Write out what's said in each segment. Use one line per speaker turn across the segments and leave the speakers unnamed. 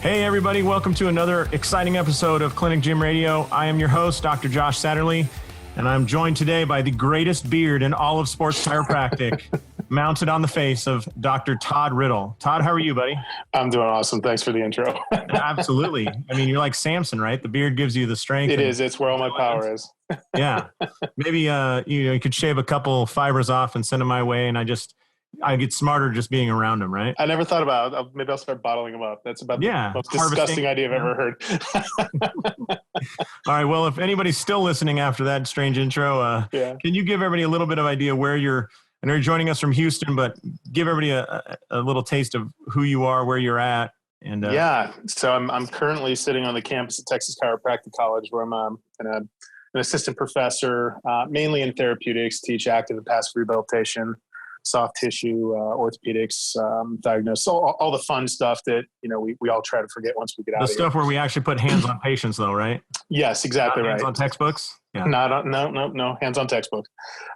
Hey everybody, welcome to another exciting episode of Clinic Gym Radio. I am your host, Dr. Josh Satterlee, and I'm joined today by the greatest beard in all of sports chiropractic, mounted on the face of Dr. Todd Riddle. Todd, how are you, buddy?
I'm doing awesome. Thanks for the intro.
Absolutely. I mean, you're like Samson, right? The beard gives you the strength.
It is. It's where all my power is.
Yeah. Maybe you could shave a couple fibers off and send them my way, and I get smarter just being around them, right?
I never thought about it. Maybe I'll start bottling them up. That's about the most disgusting idea I've ever heard.
All right. Well, if anybody's still listening after that strange intro, can you give everybody a little bit of idea where you're, I know you're joining us from Houston, but give everybody a little taste of who you are, where you're at. And
so I'm currently sitting on the campus at Texas Chiropractic College, where I'm an assistant professor, mainly in therapeutics, teach active and passive rehabilitation, soft tissue, orthopedics, diagnoses, all the fun stuff that, we all try to forget once we get out of here.
The stuff where we actually put hands on patients though, right?
Yes, exactly.
Hands
right.
on textbooks? Yeah.
No, hands on textbooks.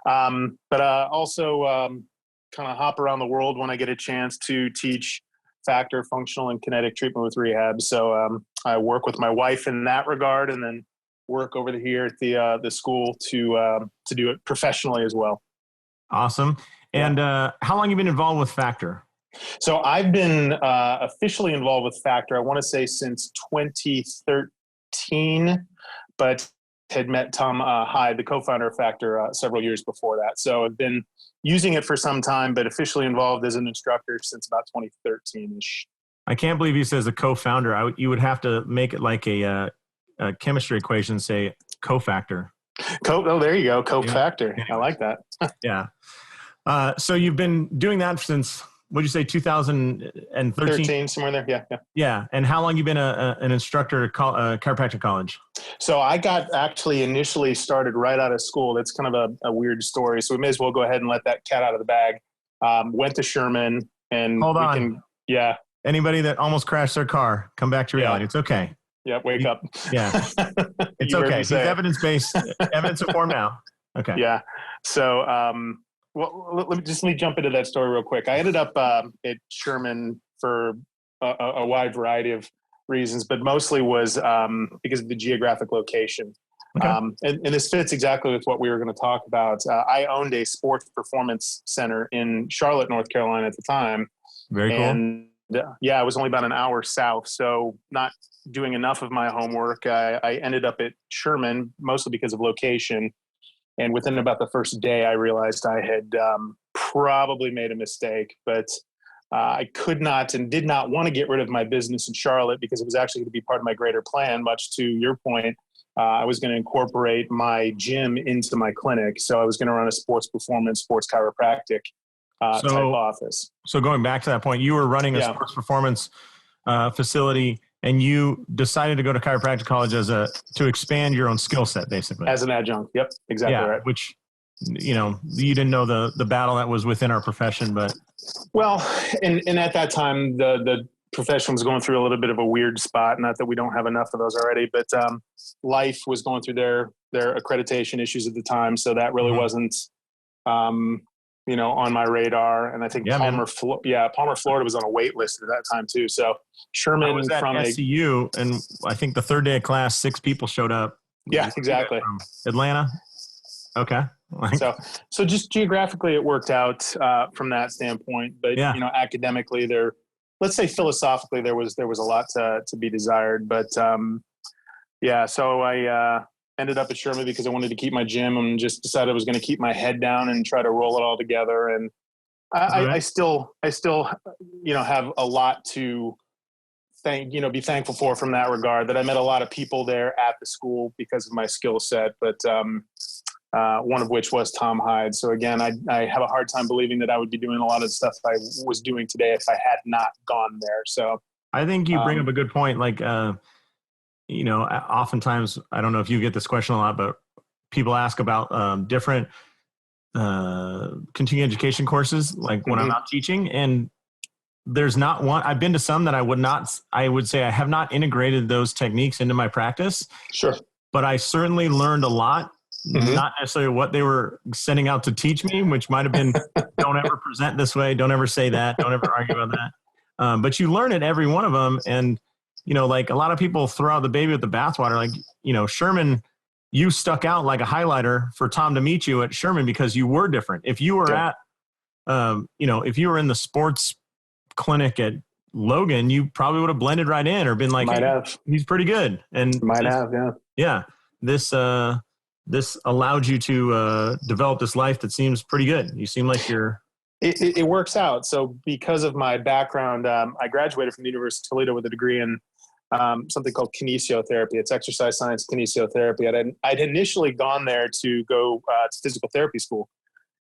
But also kind of hop around the world when I get a chance to teach factor, functional, and kinetic treatment with rehab. So I work with my wife in that regard, and then work over here at the school to do it professionally as well.
Awesome. And how long have you been involved with Factor?
So I've been officially involved with Factor, I want to say since 2013, but had met Tom Hyde, the co-founder of Factor, several years before that. So I've been using it for some time, but officially involved as an instructor since about 2013-ish.
I can't believe he says a co-founder. You would have to make it like a chemistry equation, say cofactor.
Oh, there you go. Cofactor.
Yeah.
I like that.
Yeah. So you've been doing that since, what'd you say, 2013?
13, somewhere there. Yeah.
Yeah. And how long you been an instructor at chiropractic college?
So I got actually initially started right out of school. That's kind of a weird story. So we may as well go ahead and let that cat out of the bag. Went to Sherman and
hold on. Anybody that almost crashed their car, come back to reality. Yeah. It's okay.
Yeah. Wake up.
Yeah. It's okay. He's evidence-based, evidence-informed now. Okay.
Yeah. So, well, let me jump into that story real quick. I ended up at Sherman for a wide variety of reasons, but mostly was because of the geographic location. Okay. And this fits exactly with what we were going to talk about. I owned a sports performance center in Charlotte, North Carolina at the time.
Very cool.
And I was only about an hour south, so not doing enough of my homework. I ended up at Sherman mostly because of location. And within about the first day, I realized I had probably made a mistake, but I could not and did not want to get rid of my business in Charlotte because it was actually going to be part of my greater plan, much to your point. I was going to incorporate my gym into my clinic. So I was going to run a sports performance, sports chiropractic type office. So
going back to that point, you were running a sports performance facility, and you decided to go to chiropractic college to expand your own skill set, basically.
As an adjunct. Yep. Exactly right.
Which, you didn't know the battle that was within our profession, but.
Well, and at that time, the profession was going through a little bit of a weird spot. Not that we don't have enough of those already, but Life was going through their accreditation issues at the time. So that really wasn't, on my radar. And I think Palmer, Florida was on a wait list at that time too. So Sherman
was at SCU, and I think the third day of class, 6 people showed up.
Yeah, exactly.
From Atlanta. Okay.
So just geographically, it worked out from that standpoint. But academically, let's say philosophically, there was a lot to be desired. But so I ended up at Sherman because I wanted to keep my gym and just decided I was going to keep my head down and try to roll it all together. And I still have a lot to be thankful for from that regard, that I met a lot of people there at the school because of my skill set, but one of which was Tom Hyde. So again, I have a hard time believing that I would be doing a lot of the stuff I was doing today if I had not gone there. So
I think you bring up a good point. Like, oftentimes, I don't know if you get this question a lot, but people ask about different continuing education courses, like when I'm not teaching, and there's not one. I've been to some that I would say I have not integrated those techniques into my practice.
Sure.
But I certainly learned a lot, not necessarily what they were setting out to teach me, which might've been, don't ever present this way. Don't ever say that. Don't ever argue about that. But you learn at every one of them. And like a lot of people throw out the baby with the bathwater. Like, Sherman, you stuck out like a highlighter for Tom to meet you at Sherman because you were different. If you were at, if you were in the sports clinic at Logan, you probably would have blended right in or been like, he's pretty good. And yeah. This allowed you to develop this life that seems pretty good. You seem like you're.
It works out. So because of my background, I graduated from the University of Toledo with a degree in something called kinesiotherapy. It's exercise science kinesiotherapy. I'd initially gone there to go to physical therapy school.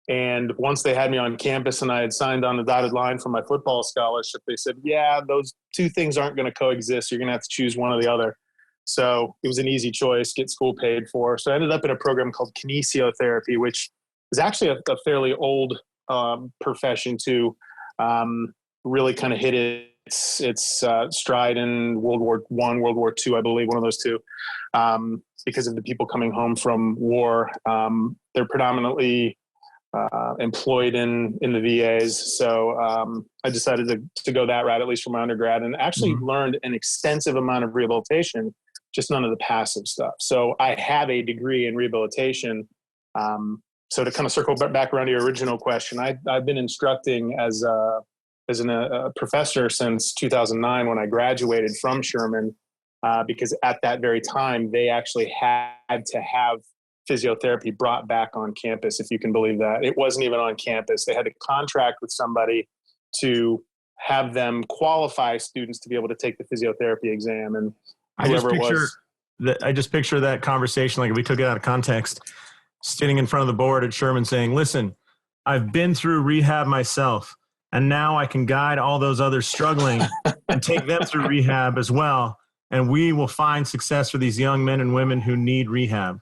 And once they had me on campus and I had signed on the dotted line for my football scholarship, they said, yeah, those two things aren't going to coexist. You're going to have to choose one or the other. So it was an easy choice, get school paid for. So I ended up in a program called kinesiotherapy, which is actually a fairly old profession to really kind of hit its stride in World War I, World War II, I believe, one of those two, because of the people coming home from war. They're predominantly employed in the VAs. So I decided to go that route, at least for my undergrad, and actually learned an extensive amount of rehabilitation, just none of the passive stuff. So I have a degree in rehabilitation. So to kind of circle back around to your original question, I've been instructing as a professor since 2009 when I graduated from Sherman, because at that very time, they actually had to have physiotherapy brought back on campus, if you can believe that. It wasn't even on campus. They had to contract with somebody to have them qualify students to be able to take the physiotherapy exam. And
I just picture that conversation, like if we took it out of context, sitting in front of the board at Sherman saying, listen, I've been through rehab myself, and now I can guide all those others struggling and take them through rehab as well. And we will find success for these young men and women who need rehab.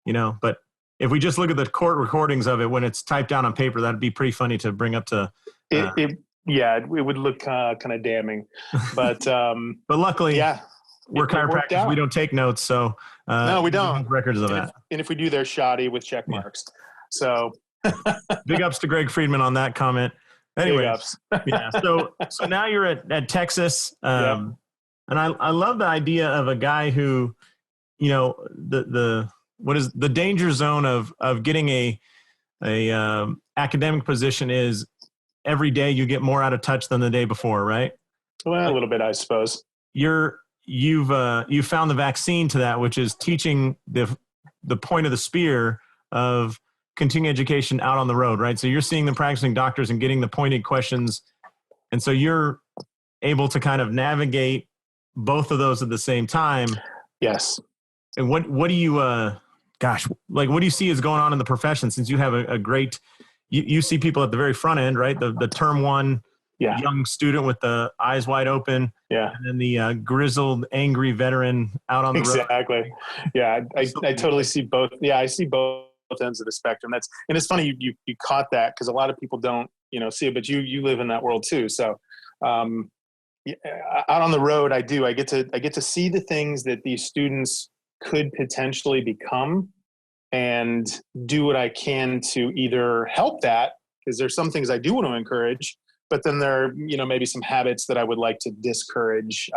But if we just look at the court recordings of it when it's typed down on paper, that'd be pretty funny to bring up to.
It would look kind of damning, but
luckily, we're chiropractors. We don't take notes, so
no, we don't
have records of that.
And if we do, they're shoddy with check marks. So
big ups to Greg Friedman on that comment. Anyway, So now you're at Texas, and I love the idea of a guy who, what is the danger zone of getting a academic position is every day you get more out of touch than the day before, right?
Well, a little bit, I suppose.
You've found the vaccine to that, which is teaching the point of the spear of continuing education out on the road, right? So you're seeing the practicing doctors and getting the pointed questions, and so you're able to kind of navigate both of those at the same time.
Yes.
And what do you what do you see is going on in the profession, since you have a great, you see people at the very front end, right? The term one young student with the eyes wide open. Yeah. And then the grizzled, angry veteran out on the road.
Exactly. Yeah. I totally see both. Yeah. I see both ends of the spectrum. And it's funny you caught that, because a lot of people don't, see it, but you live in that world too. So, out on the road, I get to see the things that these students could potentially become, and do what I can to either help that, because there's some things I do want to encourage, but then there are, maybe some habits that I would like to discourage.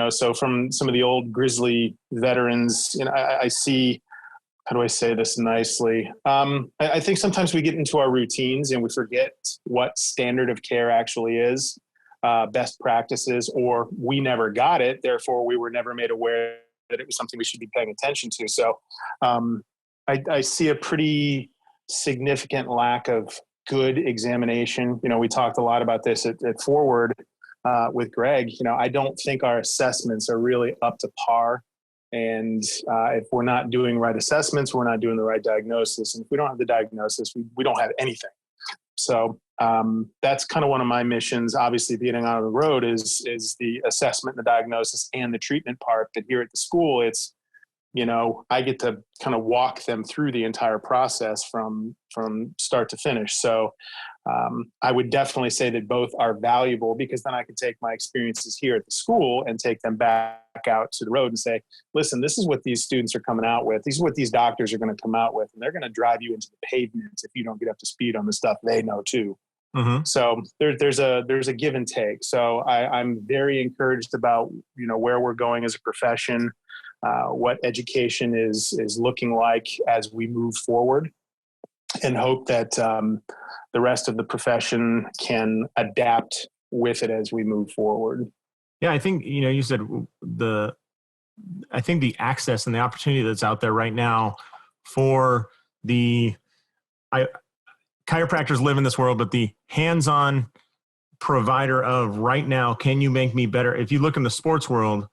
So from some of the old grizzly veterans, I see, how do I say this nicely? I think sometimes we get into our routines and we forget what standard of care actually is, best practices, or we never got it, therefore we were never made aware that it was something we should be paying attention to. So I see a pretty significant lack of good examination. We talked a lot about this at Forward with Greg. I don't think our assessments are really up to par. And if we're not doing right assessments, we're not doing the right diagnosis. And if we don't have the diagnosis, we don't have anything. So that's kind of one of my missions. Obviously, being out on the road is the assessment, the diagnosis, and the treatment part. But here at the school, it's, I get to kind of walk them through the entire process from start to finish. So I would definitely say that both are valuable, because then I can take my experiences here at the school and take them back out to the road and say, listen, this is what these students are coming out with. These are what these doctors are going to come out with. And they're going to drive you into the pavement if you don't get up to speed on the stuff they know too. So there's a give and take. So I'm very encouraged about, where we're going as a profession, what education is looking like as we move forward, and hope that the rest of the profession can adapt with it as we move forward.
Yeah, I think, you said I think the access and the opportunity that's out there right now for chiropractors live in this world, but the hands-on provider of right now, can you make me better? If you look in the sports world,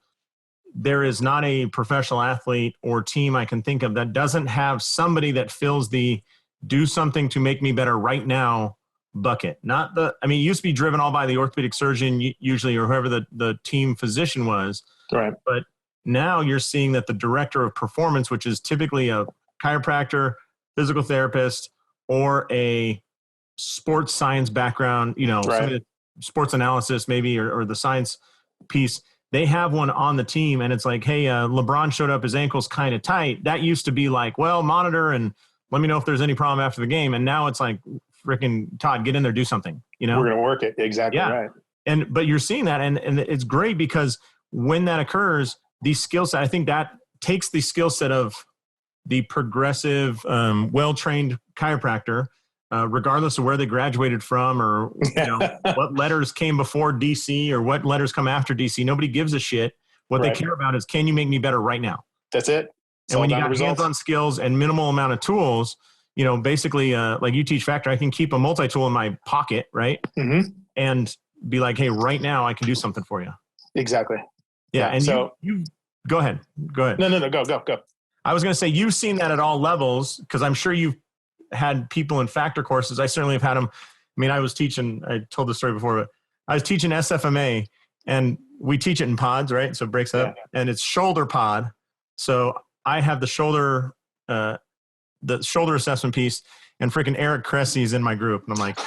there is not a professional athlete or team I can think of that doesn't have somebody that fills the do something to make me better right now bucket. It used to be driven all by the orthopedic surgeon usually, or whoever the team physician was.
Right.
But now you're seeing that the director of performance, which is typically a chiropractor, physical therapist, or a sports science background,
right.
Sports analysis maybe, or the science piece, they have one on the team, and it's like, hey, LeBron showed up, his ankle's kind of tight. That used to be like, well, monitor and let me know if there's any problem after the game. And now it's like, freaking Todd, get in there, do something,
We're going to work it. Exactly.
Yeah.
Right.
But you're seeing that, and it's great because when that occurs, the skill set, I think that takes the skill set of the progressive, well-trained chiropractor, regardless of where they graduated from, or what letters came before DC or what letters come after DC. Nobody gives a shit. What they care about is, can you make me better right now?
That's it.
And when you got hands-on skills and minimal amount of tools, basically, like you teach factor, I can keep a multi-tool in my pocket, right?
Mm-hmm.
And be like, hey, right now I can do something for you.
Exactly.
Yeah. And so you go ahead. No,
go.
I was going to say, you've seen that at all levels, because I'm sure you've had people in factor courses. I certainly have had them. I was teaching, I told the story before, but I was teaching SFMA, and we teach it in pods, right? So it breaks up, and it's shoulder pod. So I have the shoulder assessment piece, and freaking Eric Cressy's in my group. And I'm like,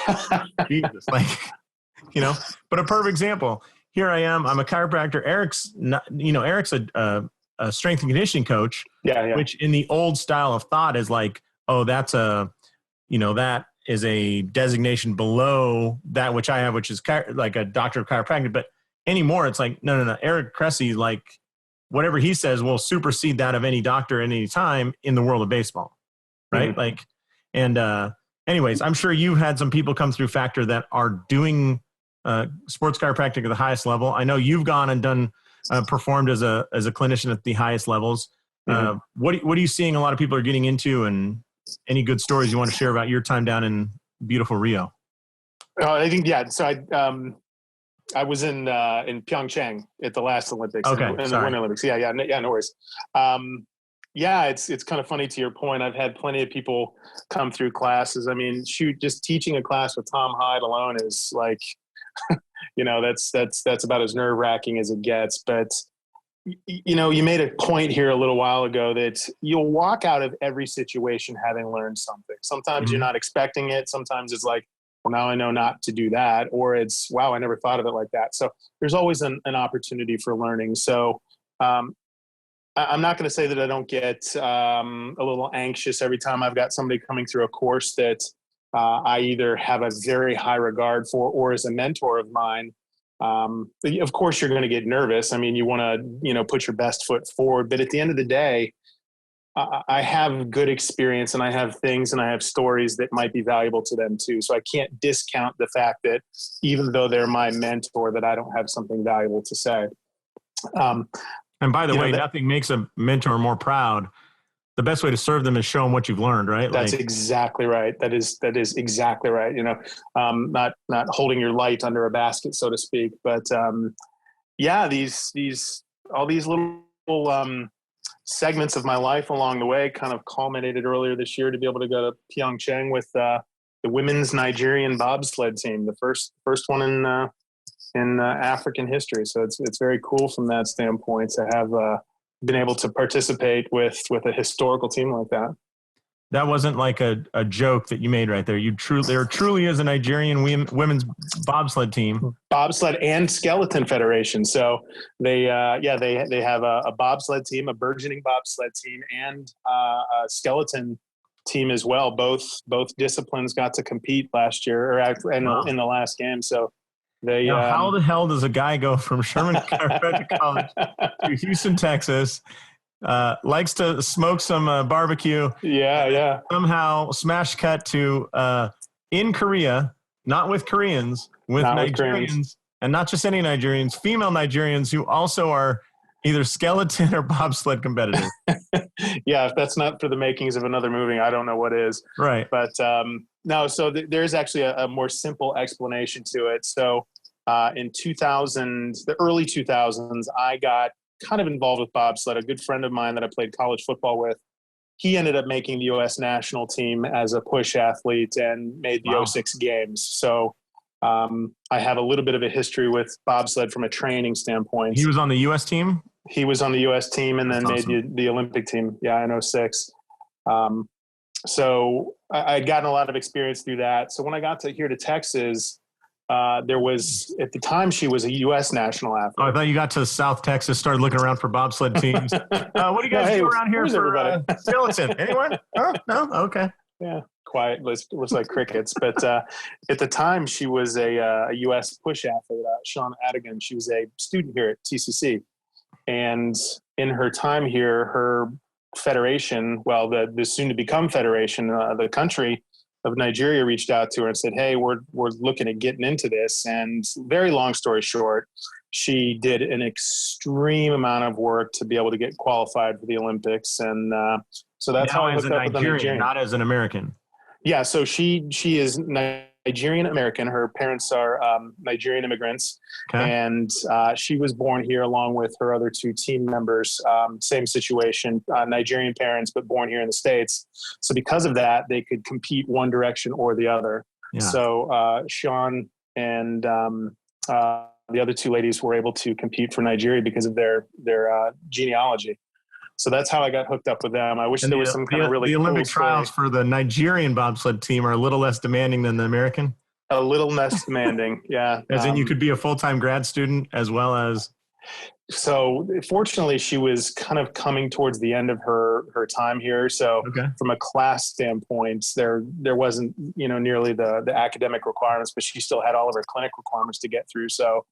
Jesus, but a perfect example. Here I am. I'm a chiropractor. Eric's a strength and conditioning coach, which in the old style of thought is like, oh, that is a designation below that which I have, which is like a doctor of chiropractic. But anymore, it's like, no. Eric Cressy, like, whatever he says will supersede that of any doctor at any time in the world of baseball, right? Mm-hmm. Like, and anyways, I'm sure you've had some people come through factor that are doing sports chiropractic at the highest level. I know you've gone and done performed as a clinician at the highest levels. Mm-hmm. What are you seeing a lot of people are getting into, and any good stories you want to share about your time down in beautiful Rio?
I think, So I was in Pyeongchang at the last Olympics, in the Winter Olympics. No worries. It's kind of funny to your point. I've had plenty of people come through classes. Just teaching a class with Tom Hyde alone is like, that's about as nerve-wracking as it gets. But you made a point here a little while ago that you'll walk out of every situation having learned something. Sometimes you're not expecting it. Sometimes it's like, well, now I know not to do that. Or it's, wow, I never thought of it like that. So there's always an opportunity for learning. So I'm not going to say that I don't get a little anxious every time I've got somebody coming through a course that I either have a very high regard for or is a mentor of mine. Of course, you're going to get nervous. You want to, put your best foot forward. But at the end of the day, I have good experience, and I have things and I have stories that might be valuable to them too. So I can't discount the fact that even though they're my mentor, that I don't have something valuable to say.
And by the way, nothing makes a mentor more proud. The best way to serve them is show them what you've learned, right?
That's exactly right. That is exactly right. Not holding your light under a basket, so to speak. But all these little segments of my life along the way kind of culminated earlier this year to be able to go to Pyeongchang with the women's Nigerian bobsled team, the first one in African history. So it's very cool from that standpoint to have been able to participate with a historical team like that.
That wasn't like a joke that you made right there. There truly is a Nigerian women's bobsled team.
Bobsled and skeleton federation. So they have a bobsled team, a burgeoning bobsled team, and a skeleton team as well. Both disciplines got to compete last year, in the last game. So they.
Now, how the hell does a guy go from Sherman Chiropractic College to Houston, Texas? Likes to smoke some barbecue.
Yeah.
Somehow smash cut to in Korea, not with Koreans, with Nigerians, and not just any Nigerians, female Nigerians who also are either skeleton or bobsled competitors.
Yeah, if that's not for the makings of another movie, I don't know what is.
Right.
But no, so there's actually a more simple explanation to it. So in the early 2000s, I got kind of involved with bobsled. A good friend of mine that I played college football with, he ended up making the U.S. national team as a push athlete and made the 06 games. So I have a little bit of a history with bobsled from a training standpoint.
He was on the U.S. team?
He was on the U.S. team and then made the Olympic team. Yeah, in 06. So I'd gotten a lot of experience through that. So when I got here to Texas, there was, at the time, she was a U.S. national athlete.
Oh, I thought you got to South Texas, started looking around for bobsled teams. What do you guys do around here for skeleton? Anyone? Oh, no? Okay.
Yeah, quiet. Looks like crickets. But at the time, she was a U.S. push athlete, Sean Adigan. She was a student here at TCC. And in her time here, her federation, well, the soon-to-become federation, the country of Nigeria reached out to her and said, hey, we're looking at getting into this. And very long story short, she did an extreme amount of work to be able to get qualified for the Olympics. And so that's how I hooked up with the Nigerian.
Not as an American.
Yeah, so she is Nigerian American. Her parents are Nigerian immigrants. Okay. And she was born here along with her other two team members. Same situation, Nigerian parents, but born here in the States. So because of that, they could compete one direction or the other. Yeah. So Sean and the other two ladies were able to compete for Nigeria because of their genealogy. So that's how I got hooked up with them. I wish there was some kind of really
cool
cool
Olympic trials for the Nigerian bobsled team are a little less demanding than the American.
A little less demanding, yeah.
As in you could be a full-time grad student as well as...
So fortunately, she was kind of coming towards the end of her time here. So from a class standpoint, there wasn't nearly the academic requirements, but she still had all of her clinic requirements to get through. So,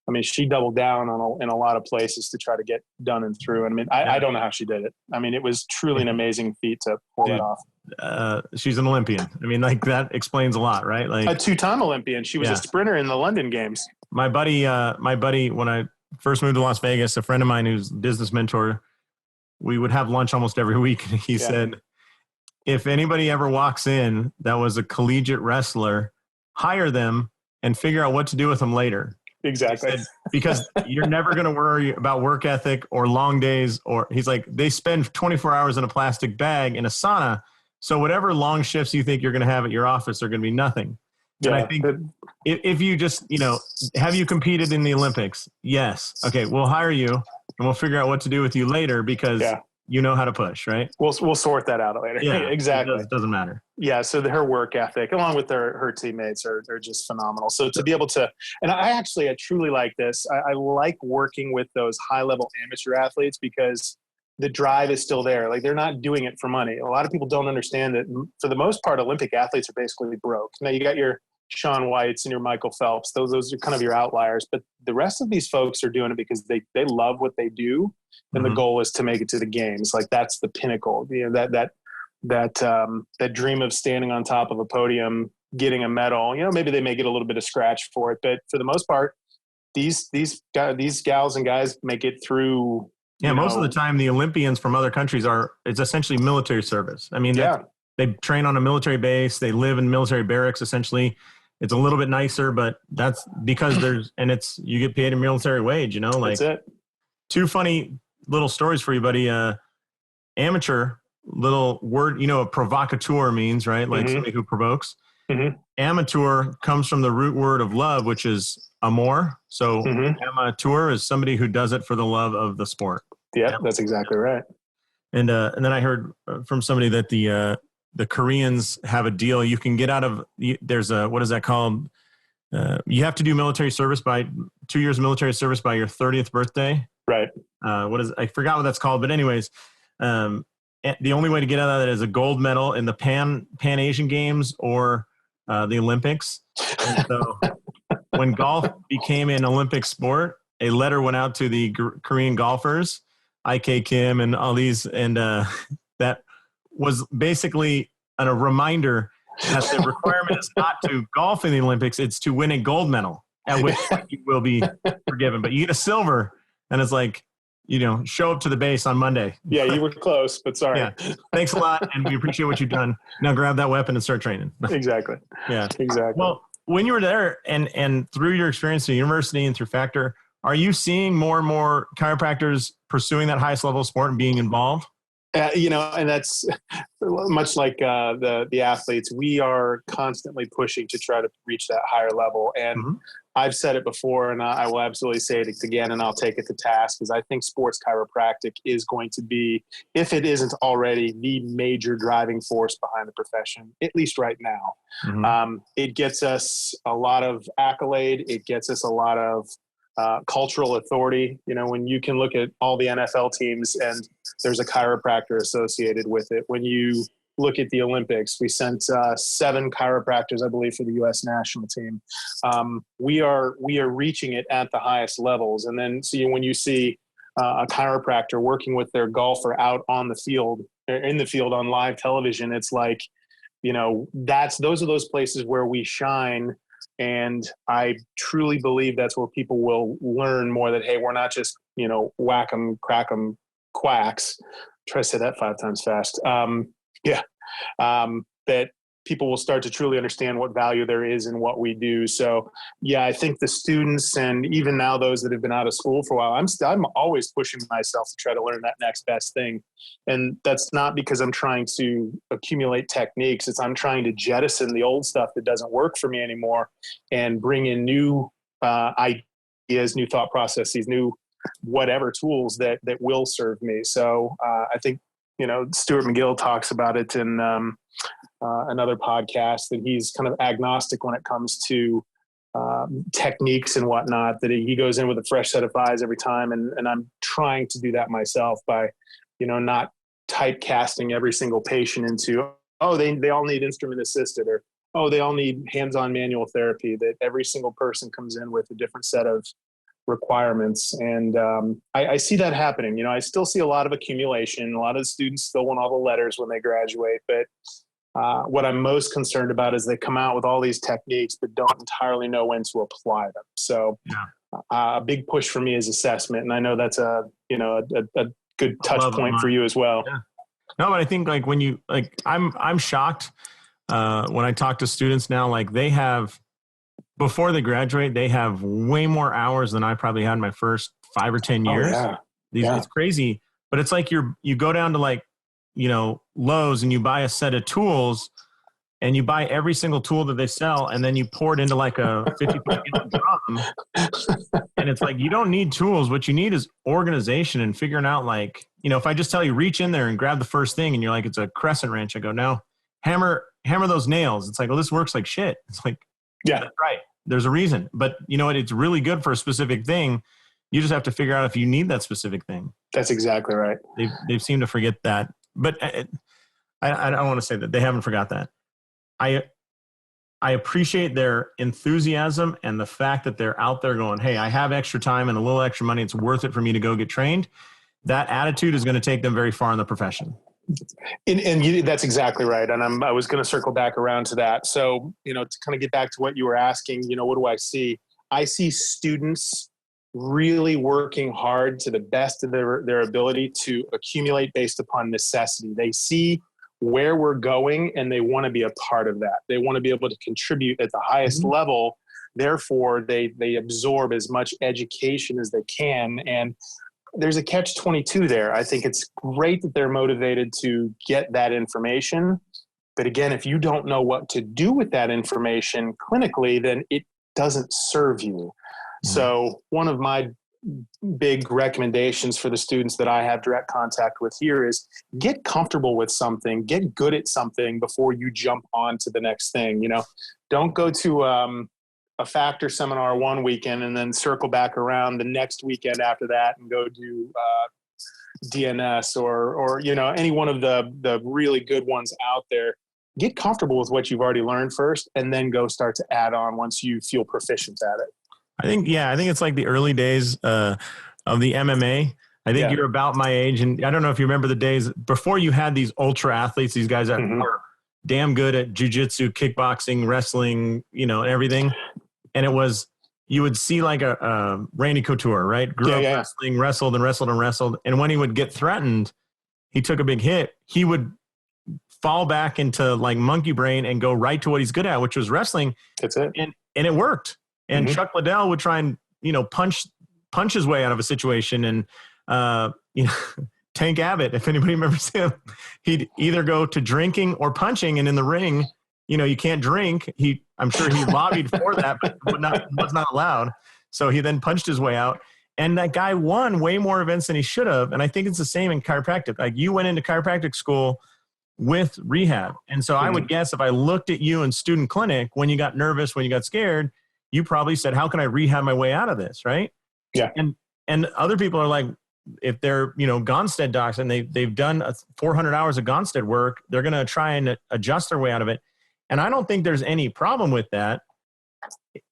I mean, she doubled down in a lot of places to try to get done and through. And I mean, I don't know how she did it. I mean, it was truly an amazing feat to pull it off.
She's an Olympian. I mean, like that explains a lot, right? Like
a two-time Olympian. She was a sprinter in the London Games.
My buddy, when I first moved to Las Vegas, a friend of mine who's a business mentor, we would have lunch almost every week. And he said, if anybody ever walks in that was a collegiate wrestler, hire them and figure out what to do with them later.
Exactly.
Said, because you're never going to worry about work ethic or long days. Or he's like, they spend 24 hours in a plastic bag in a sauna. So whatever long shifts you think you're going to have at your office are going to be nothing. And I think if you just, have you competed in the Olympics? Yes. Okay, we'll hire you and we'll figure out what to do with you later because you know how to push, right?
We'll sort that out later.
Yeah,
exactly.
It doesn't matter.
Yeah, so her work ethic, along with her teammates, are just phenomenal. So to be able to, and I truly like this. I like working with those high-level amateur athletes because the drive is still there. Like they're not doing it for money. A lot of people don't understand that for the most part, Olympic athletes are basically broke. Now you got your Shaun Whites and your Michael Phelps. Those are kind of your outliers, but the rest of these folks are doing it because they love what they do. And the goal is to make it to the games. Like that's the pinnacle, that dream of standing on top of a podium, getting a medal, maybe they may get a little bit of scratch for it, but for the most part, these gals and guys make it through.
Yeah. Most of the time the Olympians from other countries it's essentially military service. I mean, they train on a military base. They live in military barracks, essentially. It's a little bit nicer, but that's because you get paid a military wage,
That's it.
Two funny little stories for you, buddy. Amateur, little word, a provocateur means, right? Like somebody who provokes. Mm-hmm. Amateur comes from the root word of love, which is amor. So amateur is somebody who does it for the love of the sport.
Yeah, that's exactly right.
And then I heard from somebody that the Koreans have a deal. You can get out of, there's what is that called? You have to do military service 2 years of military service by your 30th birthday.
Right.
I forgot what that's called, but anyways, the only way to get out of that is a gold medal in the Pan Asian Games or the Olympics. And so when golf became an Olympic sport, a letter went out to the Korean golfers, IK Kim and all these, and that was basically a reminder that the requirement is not to golf in the Olympics, it's to win a gold medal, at which you will be forgiven. But you get a silver, and it's like, show up to the base on Monday.
Yeah, you were close, but sorry.
Yeah. Thanks a lot, and we appreciate what you've done. Now grab that weapon and start training.
Exactly.
Yeah.
Exactly.
Well, when you were there and through your experience at the university and through Factor, are you seeing more and more chiropractors pursuing that highest level of sport and being involved?
And that's much like the athletes. We are constantly pushing to try to reach that higher level. And I've said it before, and I will absolutely say it again, and I'll take it to task, is I think sports chiropractic is going to be, if it isn't already, the major driving force behind the profession, at least right now. It gets us a lot of accolade. It gets us a lot of cultural authority. When you can look at all the NFL teams and there's a chiropractor associated with it. When you look at the Olympics, we sent 7 chiropractors, I believe, for the U.S. national team. We are reaching it at the highest levels. And then when you see a chiropractor working with their golfer out on the field, in the field on live television, it's like, those are those places where we shine. And I truly believe that's where people will learn more that, hey, we're not just, whack 'em, crack 'em, quacks. Try to say that 5 times fast. That people will start to truly understand what value there is in what we do. So, yeah, I think the students, and even now those that have been out of school for a while, I'm always pushing myself to try to learn that next best thing. And that's not because I'm trying to accumulate techniques. I'm trying to jettison the old stuff that doesn't work for me anymore and bring in new ideas, new thought processes, new whatever tools that will serve me. So I think, Stuart McGill talks about it in another podcast, that he's kind of agnostic when it comes to techniques and whatnot, that he goes in with a fresh set of eyes every time. And I'm trying to do that myself by, not typecasting every single patient into, they all need instrument assisted, or, they all need hands-on manual therapy, that every single person comes in with a different set of requirements. And I see that happening. I still see a lot of accumulation. A lot of the students still want all the letters when they graduate. But what I'm most concerned about is they come out with all these techniques but don't entirely know when to apply them. So a big push for me is assessment. And I know that's a good touch point for you as well.
Yeah. No, but I think when you I'm shocked when I talk to students now, they have, before they graduate, they have way more hours than I probably had in my first 5 or 10 years. It's crazy, but it's like you go down to Lowe's and you buy a set of tools and you buy every single tool that they sell, and then you pour it into a 50-gallon drum. And it's you don't need tools. What you need is organization and figuring out if I just tell you, reach in there and grab the first thing, and you're it's a crescent wrench. I go, no, hammer those nails. It's this works like shit. It's yeah, that's right. There's a reason, but it's really good for a specific thing. You just have to figure out if you need that specific thing.
That's exactly right.
They've seemed to forget that, but I don't want to say that they haven't forgot that. I appreciate their enthusiasm and the fact that they're out there going, hey, I have extra time and a little extra money. It's worth it for me to go get trained. That attitude is going to take them very far in the profession.
And that's exactly right. And I was going to circle back around to that. So, to kind of get back to what you were asking, what do I see? I see students really working hard to the best of their ability to accumulate based upon necessity. They see where we're going and they want to be a part of that. They want to be able to contribute at the highest level. Therefore, they absorb as much education as they can. And there's a catch-22 there. I think it's great that they're motivated to get that information. But again, if you don't know what to do with that information clinically, then it doesn't serve you. So one of my big recommendations for the students that I have direct contact with here is get comfortable with something, get good at something before you jump on to the next thing. Don't go to a Factor seminar one weekend and then circle back around the next weekend after that and go do DNS or any one of the really good ones out there. Get comfortable with what you've already learned first, and then go start to add on once you feel proficient at it.
I think it's like the early days of the MMA. I think you're about my age, and I don't know if you remember the days before you had these ultra athletes, these guys that were damn good at jiu-jitsu, kickboxing, wrestling, and everything. And it was, you would see like a Randy Couture, right? Grew up wrestling, wrestled and wrestled and wrestled. And when he would get threatened, he took a big hit. He would fall back into like monkey brain and go right to what he's good at, which was wrestling.
That's it.
And it worked. And Chuck Liddell would try and, punch his way out of a situation. And, Tank Abbott, if anybody remembers him, he'd either go to drinking or punching. And in the ring, you can't drink. I'm sure he lobbied for that, but was not allowed. So he then punched his way out. And that guy won way more events than he should have. And I think it's the same in chiropractic. Like, you went into chiropractic school with rehab. And so I would guess if I looked at you in student clinic, when you got nervous, when you got scared, you probably said, how can I rehab my way out of this? Right.
Yeah.
And other people are like, if they're, Gonstead docs and they've done 400 hours of Gonstead work, they're going to try and adjust their way out of it. And I don't think there's any problem with that,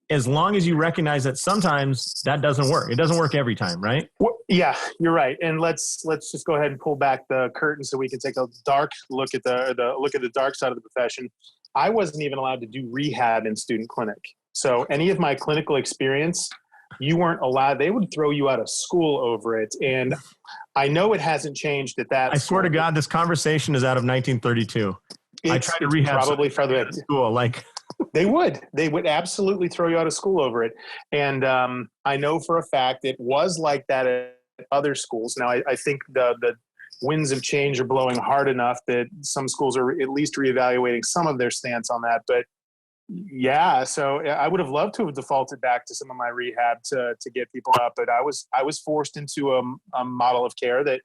as long as you recognize that sometimes that doesn't work. It doesn't work every time, right?
Well, yeah, you're right. And let's just go ahead and pull back the curtain so we can take a dark look at the dark side of the profession. I wasn't even allowed to do rehab in student clinic. So any of my clinical experience, you weren't allowed. They would throw you out of school over it. And I know it hasn't changed at that.
I swear to God, this conversation is out of 1932. I tried to rehab
probably further at
school. Like,
they would absolutely throw you out of school over it. And I know for a fact it was like that at other schools. Now, I think the winds of change are blowing hard enough that some schools are at least reevaluating some of their stance on that. But yeah, so I would have loved to have defaulted back to some of my rehab to get people up. But I was forced into a model of care that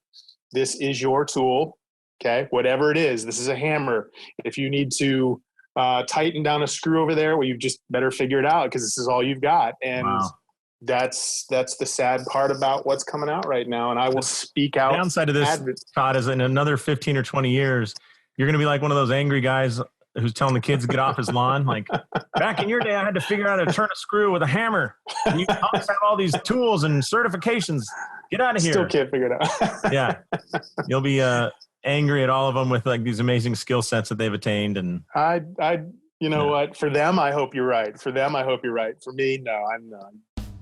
this is your tool. Okay, whatever it is, this is a hammer. If you need to tighten down a screw over there, well, you just better figure it out, because this is all you've got. And that's the sad part about what's coming out right now. And I will speak out.
The downside of this, Todd, is in another 15 or 20 years, you're going to be like one of those angry guys who's telling the kids to get off his lawn. Like, back in your day, I had to figure out how to turn a screw with a hammer. And you always have all these tools and certifications. Get out of here.
Still can't figure it out.
Yeah. You'll be angry at all of them with like these amazing skill sets that they've attained. And
what? For them, I hope you're right. For them, I hope you're right. For me, no, I'm not.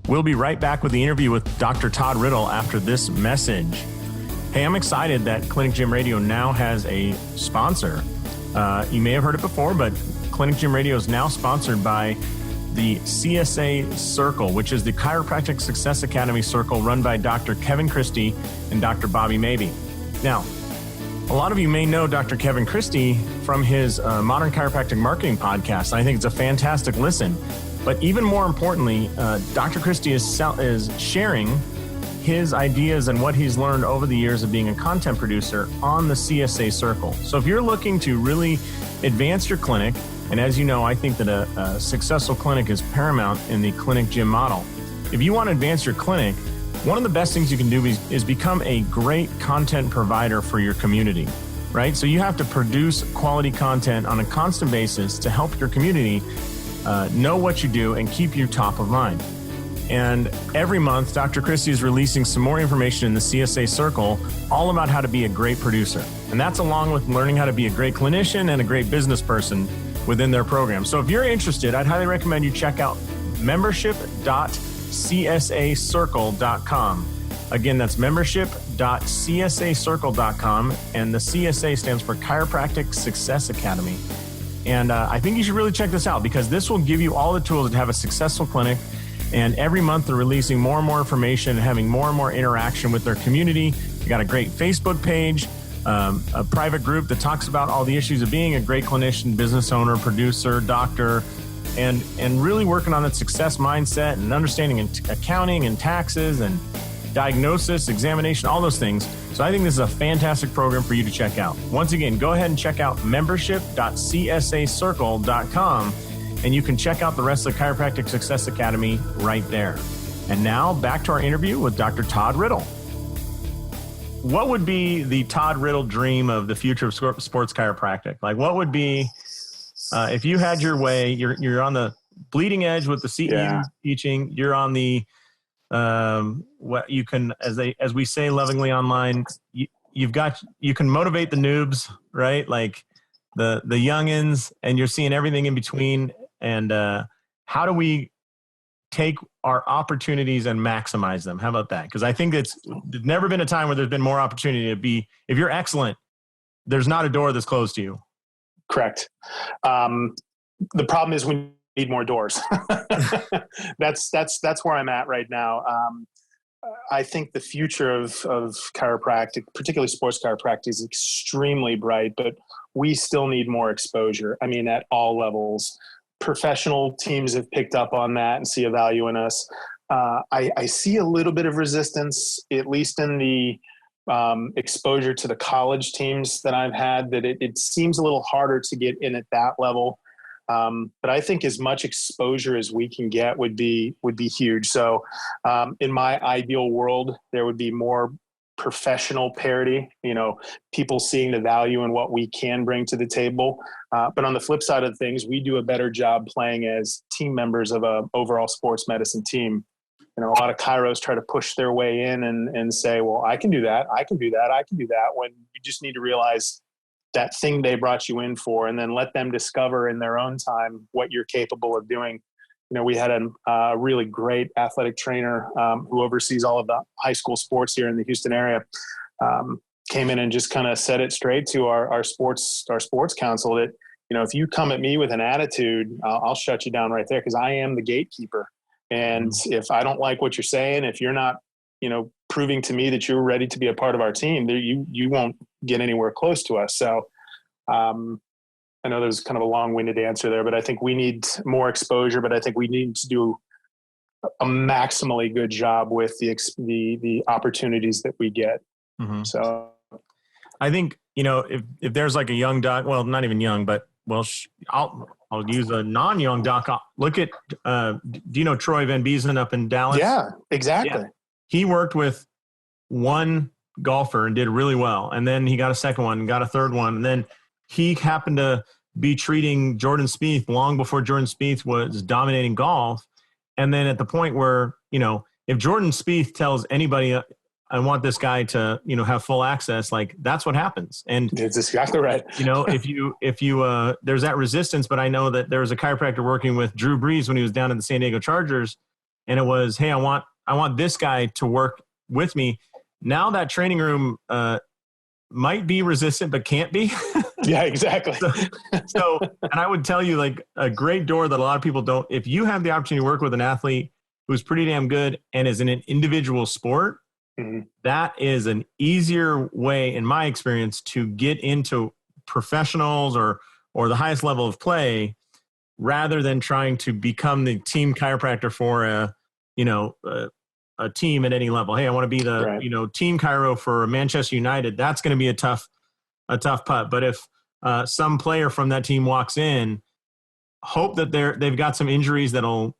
We'll be right back with the interview with Dr. Todd Riddle after this message. Hey, I'm excited that Clinic Gym Radio now has a sponsor. You may have heard it before, but Clinic Gym Radio is now sponsored by the CSA Circle, which is the Chiropractic Success Academy Circle run by Dr. Kevin Christie and Dr. Bobby Mabey. Now, a lot of you may know Dr. Kevin Christie from his Modern Chiropractic Marketing podcast. I think it's a fantastic listen. But even more importantly, Dr. Christie is sharing his ideas and what he's learned over the years of being a content producer on the CSA Circle. So if you're looking to really advance your clinic, and as you know, I think that a successful clinic is paramount in the clinic gym model. If you want to advance your clinic, one of the best things you can do is become a great content provider for your community, right? So you have to produce quality content on a constant basis to help your community know what you do and keep you top of mind. And every month, Dr. Christie is releasing some more information in the CSA Circle all about how to be a great producer. And that's along with learning how to be a great clinician and a great business person within their program. So if you're interested, I'd highly recommend you check out membership.csacircle.com. Again, that's membership.csacircle.com. And the CSA stands for Chiropractic Success Academy. And I think you should really check this out, because this will give you all the tools to have a successful clinic. And every month they're releasing more and more information and having more and more interaction with their community. You got a great Facebook page, a private group that talks about all the issues of being a great clinician, business owner, producer, doctor, and really working on that success mindset and understanding accounting and taxes and diagnosis, examination, all those things. So I think this is a fantastic program for you to check out. Once again, go ahead and check out membership.csacircle.com. And you can check out the rest of the Chiropractic Success Academy right there. And now back to our interview with Dr. Todd Riddle. what would be the Todd Riddle dream of the future of sports chiropractic? Like, what would be, if you had your way, you're on the bleeding edge with the CEU teaching, you're on the, what you can, as we say lovingly online, you can motivate the noobs, right? Like the youngins, and you're seeing everything in between. And how do we take our opportunities and maximize them? How about that? Because I think there's never been a time where there's been more opportunity to be, if you're excellent, there's not a door that's closed to you.
Correct. The problem is we need more doors. That's where I'm at right now. I think the future of chiropractic, particularly sports chiropractic, is extremely bright, but we still need more exposure. I mean, at all levels. Professional teams have picked up on that and see a value in us. I see a little bit of resistance, at least in the exposure to the college teams that I've had, that it seems a little harder to get in at that level. But I think as much exposure as we can get would be huge. So in my ideal world, there would be more professional parity, people seeing the value in what we can bring to the table. But on the flip side of things, we do a better job playing as team members of an overall sports medicine team. A lot of chiros try to push their way in and say, well, I can do that. I can do that. I can do that. When you just need to realize that thing they brought you in for, and then let them discover in their own time what you're capable of doing. We had a really great athletic trainer who oversees all of the high school sports here in the Houston area. Came in and just kind of set it straight to our sports council that, if you come at me with an attitude, I'll shut you down right there, because I am the gatekeeper. And if I don't like what you're saying, if you're not, proving to me that you're ready to be a part of our team, you won't get anywhere close to us. So I know there's kind of a long-winded answer there, but I think we need more exposure, but I think we need to do a maximally good job with the opportunities that we get. Mm-hmm. So
I think, if there's like a young doc, well, not even young, but I'll use a non-young doc. Look at, do you know Troy Van Biesen up in Dallas?
Yeah, exactly.
Yeah. He worked with one golfer and did really well. And then he got a second one, got a third one. And then he happened to be treating Jordan Spieth long before Jordan Spieth was dominating golf. And then at the point where, if Jordan Spieth tells anybody, I want this guy to, have full access, like that's what happens. And
it's exactly right.
if you there's that resistance, but I know that there was a chiropractor working with Drew Brees when he was down at the San Diego Chargers. And it was, hey, I want this guy to work with me. Now that training room might be resistant, but can't be.
Yeah, exactly.
So, and I would tell you, like, a great door that a lot of people don't, if you have the opportunity to work with an athlete who's pretty damn good and is in an individual sport, mm-hmm. that is an easier way, in my experience, to get into professionals or the highest level of play, rather than trying to become the team chiropractor for a team at any level. Hey, I want to be the, right. Team chiro for Manchester United. That's going to be a tough putt. But if some player from that team walks in, hope that they've got some injuries that'll,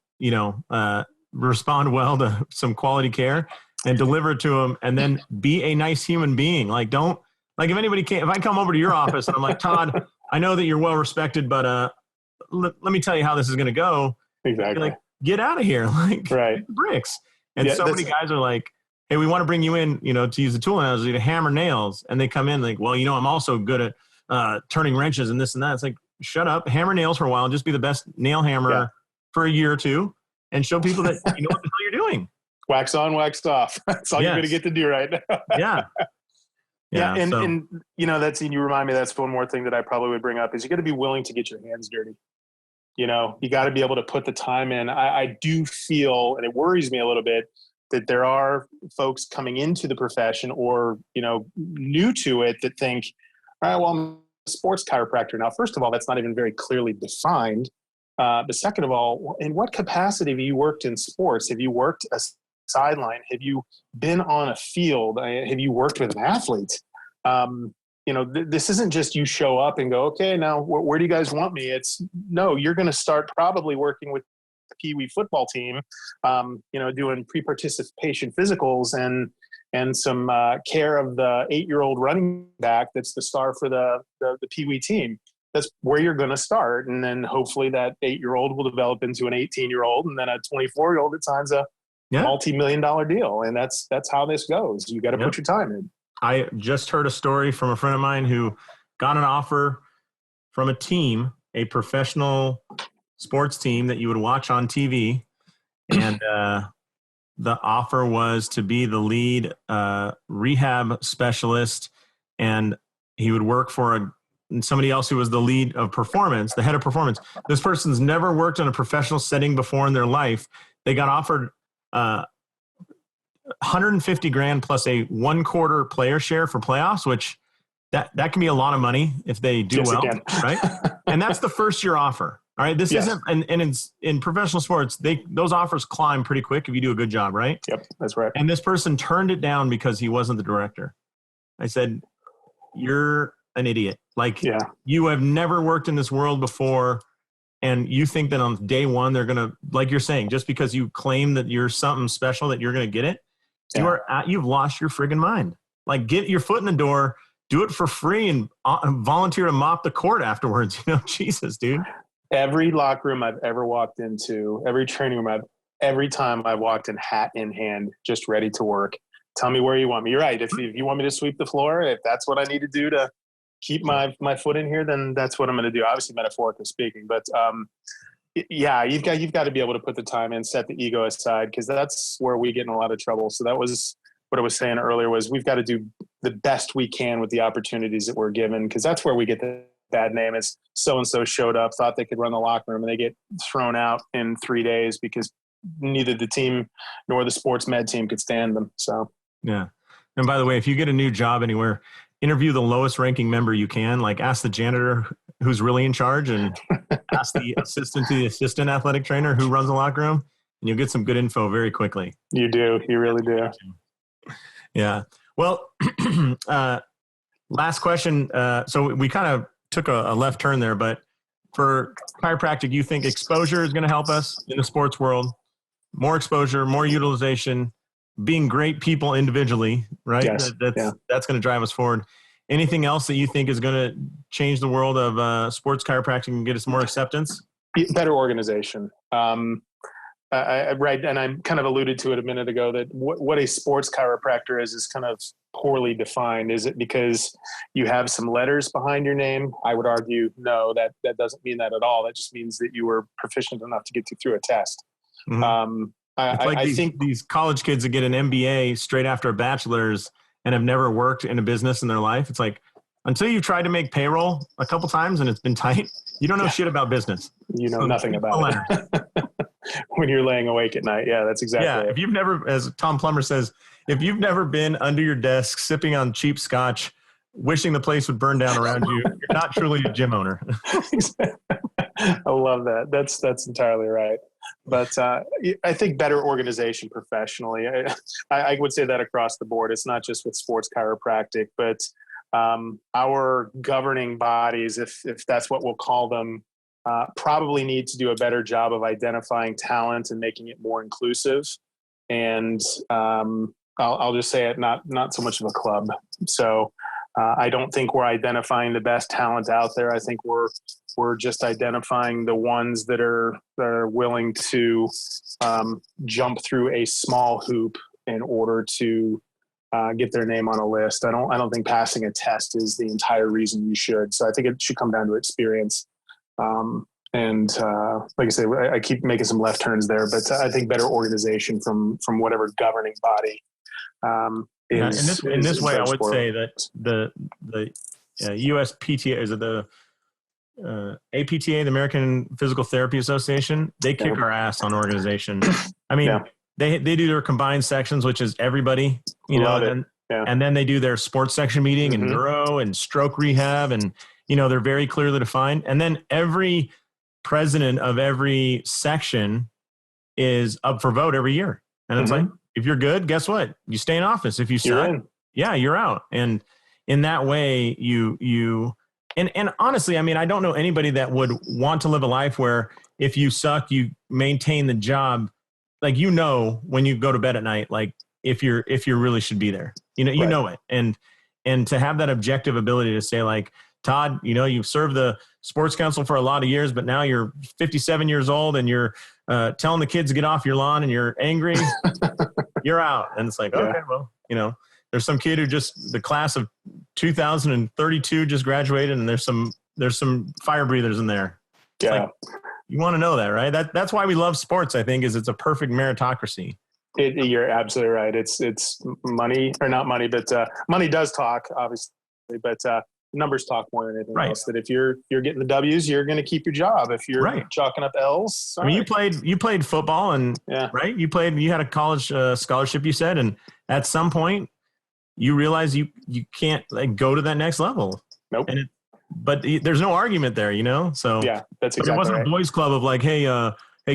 respond well to some quality care and deliver it to them, and then be a nice human being. Like, don't, like, if anybody if I come over to your office and I'm like, Todd, I know that you're well respected, but let me tell you how this is going to go.
Exactly.
Like, get out of here. Like,
right.
Bricks. And so many guys are like, hey, we want to bring you in, to use the tool analogy, to hammer nails. And they come in like, well, I'm also good at turning wrenches and this and that. It's like, shut up, hammer nails for a while, and just be the best nail hammer for a year or two, and show people that you know what the hell you're doing.
Wax on, wax off. That's all you're going to get to do right now.
Yeah.
Yeah. And that's, you remind me, that's one more thing that I probably would bring up is you got to be willing to get your hands dirty. You got to be able to put the time in. I do feel, and it worries me a little bit, that there are folks coming into the profession or, new to it that think, all right, well, I'm a sports chiropractor now. First of all, that's not even very clearly defined. But second of all, in what capacity have you worked in sports? Have you worked a sideline? Have you been on a field? Have you worked with an athlete? This isn't just you show up and go, okay, now where do you guys want me? It's no, you're going to start probably working with the Pee Wee football team, doing pre-participation physicals. And, and some care of the 8-year-old running back that's the star for the Pee Wee team. That's where you're going to start. And then hopefully that 8-year-old will develop into an 18-year-old, and then a 24-year-old that signs a multi-million-dollar deal. And that's how this goes. You got to put your time in.
I just heard a story from a friend of mine who got an offer from a team, a professional sports team that you would watch on TV. And the offer was to be the lead rehab specialist, and he would work for somebody else who was the lead of performance, the head of performance. This person's never worked in a professional setting before in their life. They got offered $150,000 plus a 1/4 player share for playoffs, which that can be a lot of money if they do well, right? And that's the first year offer. All right. This isn't, and in professional sports, those offers climb pretty quick if you do a good job, right?
Yep, that's right.
And this person turned it down because he wasn't the director. I said, "You're an idiot. Like, you have never worked in this world before, and you think that on day one they're gonna, like you're saying, just because you claim that you're something special that you're gonna get it. You've lost your friggin' mind. Like, get your foot in the door, do it for free, and volunteer to mop the court afterwards. Jesus, dude."
Every locker room I've ever walked into, every training room every time I've walked in, hat in hand, just ready to work. Tell me where you want me. You're right. If you want me to sweep the floor, if that's what I need to do to keep my foot in here, then that's what I'm going to do. Obviously, metaphorically speaking, but you've got to be able to put the time in, set the ego aside, because that's where we get in a lot of trouble. So that was what I was saying earlier, was we've got to do the best we can with the opportunities that we're given, because that's where we get the bad name. Is so-and-so showed up, thought they could run the locker room, and they get thrown out in 3 days because neither the team nor the sports med team could stand them. So, yeah.
And by the way, if you get a new job anywhere, interview the lowest ranking member you can. Like, ask the janitor who's really in charge, and ask the assistant to the assistant athletic trainer who runs the locker room, and you'll get some good info very quickly.
You do. You really do.
Yeah. Well, last question. So we kind of took a left turn there, but for chiropractic, you think exposure is going to help us in the sports world? More exposure, more utilization, being great people individually, right?
Yes.
That's going to drive us forward. Anything else that you think is going to change the world of sports chiropractic and get us more acceptance?
Better organization. Right, and I kind of alluded to it a minute ago, that what a sports chiropractor is kind of poorly defined. Is it because you have some letters behind your name? I would argue no, that doesn't mean that at all. That just means that you were proficient enough to get through a test.
Mm-hmm. I think these college kids that get an MBA straight after a bachelor's and have never worked in a business in their life, it's like, until you try to make payroll a couple times and it's been tight, you don't know shit about business.
You know nothing about it. When you're laying awake at night. Yeah, that's exactly it.
If you've never, as Tom Plummer says, if you've never been under your desk sipping on cheap scotch, wishing the place would burn down around you, you're not truly a gym owner.
I love that. That's entirely right. But I think better organization professionally. I would say that across the board. It's not just with sports chiropractic, but our governing bodies, if that's what we'll call them, probably need to do a better job of identifying talent and making it more inclusive. And I'll just say it, not so much of a club. So I don't think we're identifying the best talent out there. I think we're just identifying the ones that are willing to jump through a small hoop in order to get their name on a list. I don't think passing a test is the entire reason you should. So I think it should come down to experience. And like I say, I keep making some left turns there, but I think better organization from whatever governing body.
In this way, I would say that the USPTA, is it the APTA, the American Physical Therapy Association? They kick our ass on organization. I mean, they do their combined sections, which is everybody, and then they do their sports section meeting and neuro and stroke rehab, and they're very clearly defined. And then every president of every section is up for vote every year. And it's like, if you're good, guess what? You stay in office. If you suck, you're out. And in that way, and honestly, I mean, I don't know anybody that would want to live a life where if you suck, you maintain the job. Like, when you go to bed at night, like, if you really should be there. You know, you know it. And to have that objective ability to say like, Todd, you know, you've served the sports council for a lot of years, but now you're 57 years old and you're telling the kids to get off your lawn and you're angry, you're out. And it's like, okay, well, you know, there's some kid who just, the class of 2032 just graduated, and there's some fire breathers in there. It's like, you want to know that, right? That's why we love sports, I think, is it's a perfect meritocracy.
You're absolutely right. It's money, or not money, but money does talk, obviously, but numbers talk more than anything else. That if you're getting the W's, you're going to keep your job. If you're chalking up L's, sorry.
I mean, you played football, and right, you had a college scholarship, you said, and at some point you realize you can't like go to that next level.
Nope.
But there's no argument there, you know. So
that's exactly.
It wasn't a boys' club of like, hey,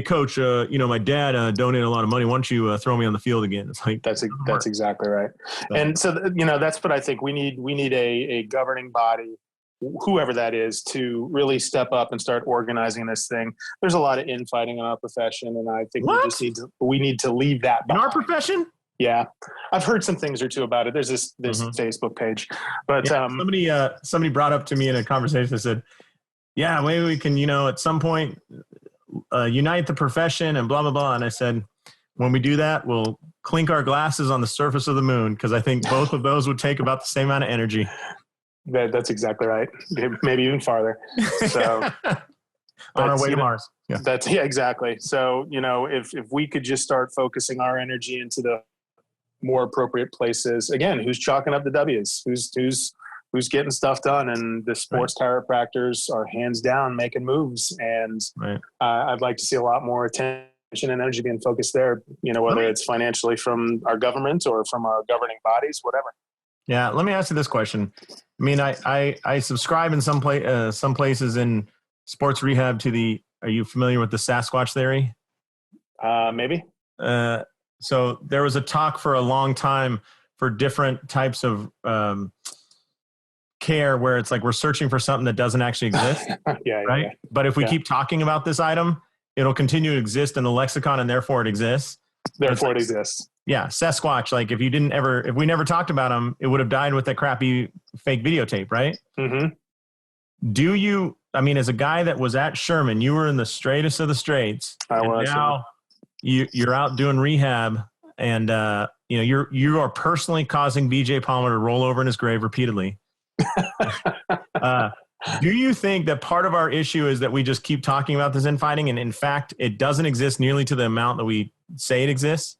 coach, you know, my dad donated a lot of money. Why don't you throw me on the field again? It's like
that's exactly right. And so, you know, that's what I think we need a governing body, whoever that is, to really step up and start organizing this thing. There's a lot of infighting in our profession, and I think we need to leave that behind.
In our profession.
Yeah, I've heard some things or two about it. There's this Facebook page, but
somebody brought up to me in a conversation that said, "Yeah, maybe we can, you know, at some point unite the profession and blah blah blah." And I said, when we do that, we'll clink our glasses on the surface of the moon, because I think both of those would take about the same amount of energy.
That's exactly right. Maybe even farther. So
on our way to Mars.
Yeah. Exactly. So, you know, if we could just start focusing our energy into the more appropriate places, again, who's chalking up the W's, who's getting stuff done, and the sports chiropractors are hands down making moves. And I'd like to see a lot more attention and energy being focused there, you know, whether it's financially from our government or from our governing bodies, whatever.
Yeah. Let me ask you this question. I mean, I subscribe in some places in sports rehab to are you familiar with the Sasquatch theory?
Maybe.
So there was a talk for a long time for different types of care where it's like we're searching for something that doesn't actually exist. Right. Yeah. But if we keep talking about this item, it'll continue to exist in the lexicon, and therefore it exists.
Therefore it exists.
Yeah. Sasquatch, like if we never talked about him, it would have died with that crappy fake videotape, right? Mm-hmm. I mean, as a guy that was at Sherman, you were in the straightest of the straights.
I was.
Now you're out doing rehab, and you know you are personally causing BJ Palmer to roll over in his grave repeatedly. Do you think that part of our issue is that we just keep talking about this infighting, and in fact, it doesn't exist nearly to the amount that we say it exists?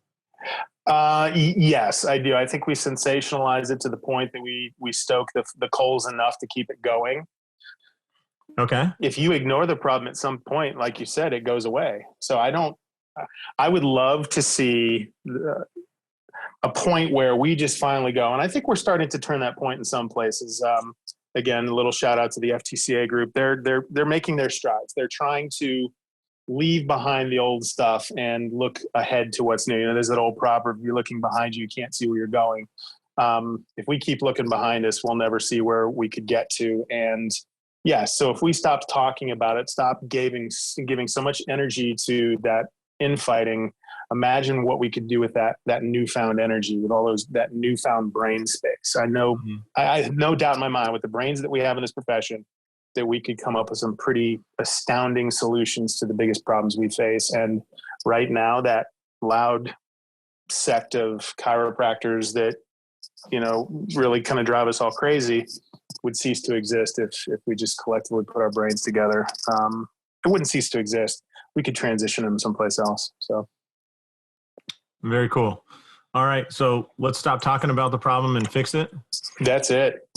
Yes, I do. I think we sensationalize it to the point that we stoke the coals enough to keep it going.
Okay.
If you ignore the problem at some point, like you said, it goes away. So I would love to see a point where we just finally go. And I think we're starting to turn that point in some places. Again, a little shout out to the FTCA group. They're making their strides. They're trying to leave behind the old stuff and look ahead to what's new. You know, there's that old proverb, you're looking behind you, you can't see where you're going. If we keep looking behind us, we'll never see where we could get to. And so if we stop talking about it, stop giving so much energy to that infighting, imagine what we could do with that newfound energy, with all that newfound brain space. I know, I have no doubt in my mind, with the brains that we have in this profession, that we could come up with some pretty astounding solutions to the biggest problems we face. And right now, that loud sect of chiropractors that, you know, really kind of drive us all crazy would cease to exist if we just collectively put our brains together. It wouldn't cease to exist. We could transition them someplace else. So.
Very cool. All right. So let's stop talking about the problem and fix it.
That's it.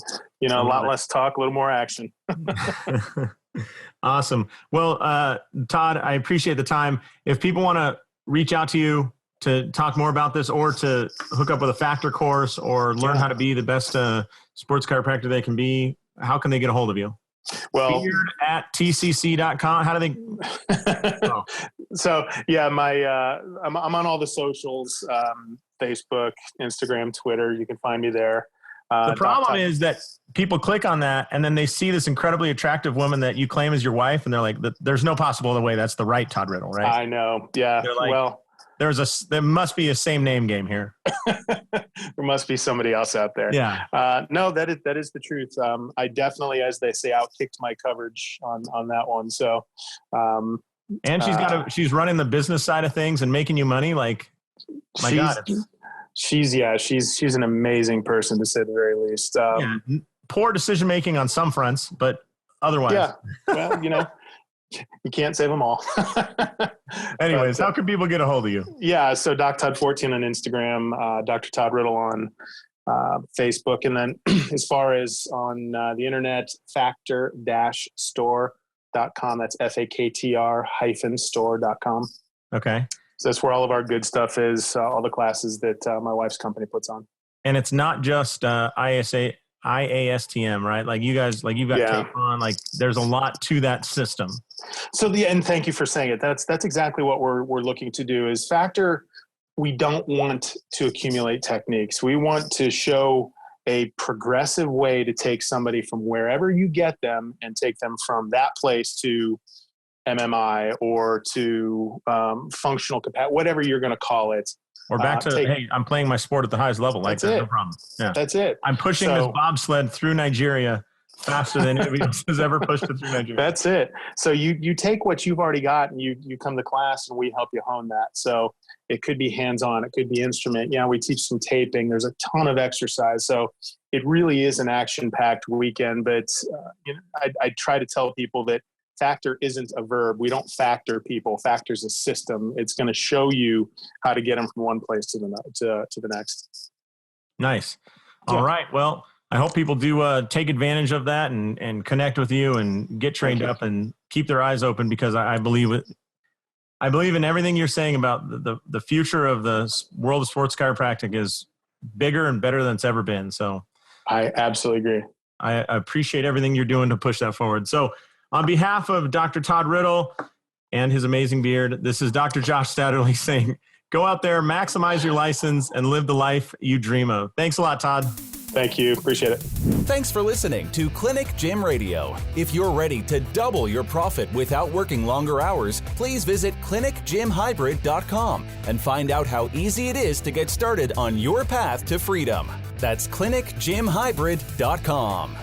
You know, a lot less talk, a little more action.
Awesome. Well, Todd, I appreciate the time. If people want to reach out to you to talk more about this, or to hook up with a factor course, or learn how to be the best sports chiropractor they can be, how can they get a hold of you?
Well,
at tcc.com. How do they?
Oh. So yeah, I'm on all the socials, Facebook, Instagram, Twitter. You can find me there.
The problem is that people click on that and then they see this incredibly attractive woman that you claim is your wife, and they're like, there's no possible other way that's the right Todd Riddle, right?
I know. Yeah.
Like, well, there must be a same name game here.
There must be somebody else out there.
Yeah.
No, that is the truth. I definitely, as they say, outkicked my coverage on that one. So,
and she's running the business side of things and making you money. Like, my God.
She's an amazing person, to say the very least.
Poor decision-making on some fronts, but otherwise.
Yeah. Well, you can't save them all.
Anyways, how can people get a hold of you?
Yeah. So Doc Todd 14 on Instagram, Dr. Todd Riddle on Facebook. And then as far as on the internet, factor-store.com. That's FAKTR-store.com.
Okay.
So that's where all of our good stuff is, all the classes that my wife's company puts on.
And it's not just IASTM, right? Like you guys, like you've got tape on, like there's a lot to that system.
So and thank you for saying it. That's exactly what we're looking to do is Factor. We don't want to accumulate techniques. We want to show a progressive way to take somebody from wherever you get them and take them from that place to MMI or to functional capacity, whatever you're going to call it.
Or back to, hey, I'm playing my sport at the highest level. Like that, no problem. Yeah.
That's it.
I'm pushing this bobsled through Nigeria faster than anybody else has ever pushed it through Nigeria.
That's it. So you take what you've already got and you come to class and we help you hone that. So it could be hands-on, it could be instrument. Yeah, we teach some taping. There's a ton of exercise. So it really is an action-packed weekend. But I try to tell people that factor isn't a verb. We don't factor people. Factor's a system. It's going to show you how to get them from one place to the next.
Nice. All right. Well, I hope people do take advantage of that and connect with you and get trained up and keep their eyes open, because I believe it. I believe in everything you're saying about the future of the world of sports chiropractic is bigger and better than it's ever been. So
I absolutely agree.
I appreciate everything you're doing to push that forward. So on behalf of Dr. Todd Riddle and his amazing beard, this is Dr. Josh Satterlee saying, go out there, maximize your license, and live the life you dream of. Thanks a lot, Todd.
Thank you. Appreciate it.
Thanks for listening to Clinic Gym Radio. If you're ready to double your profit without working longer hours, please visit clinicgymhybrid.com and find out how easy it is to get started on your path to freedom. That's clinicgymhybrid.com.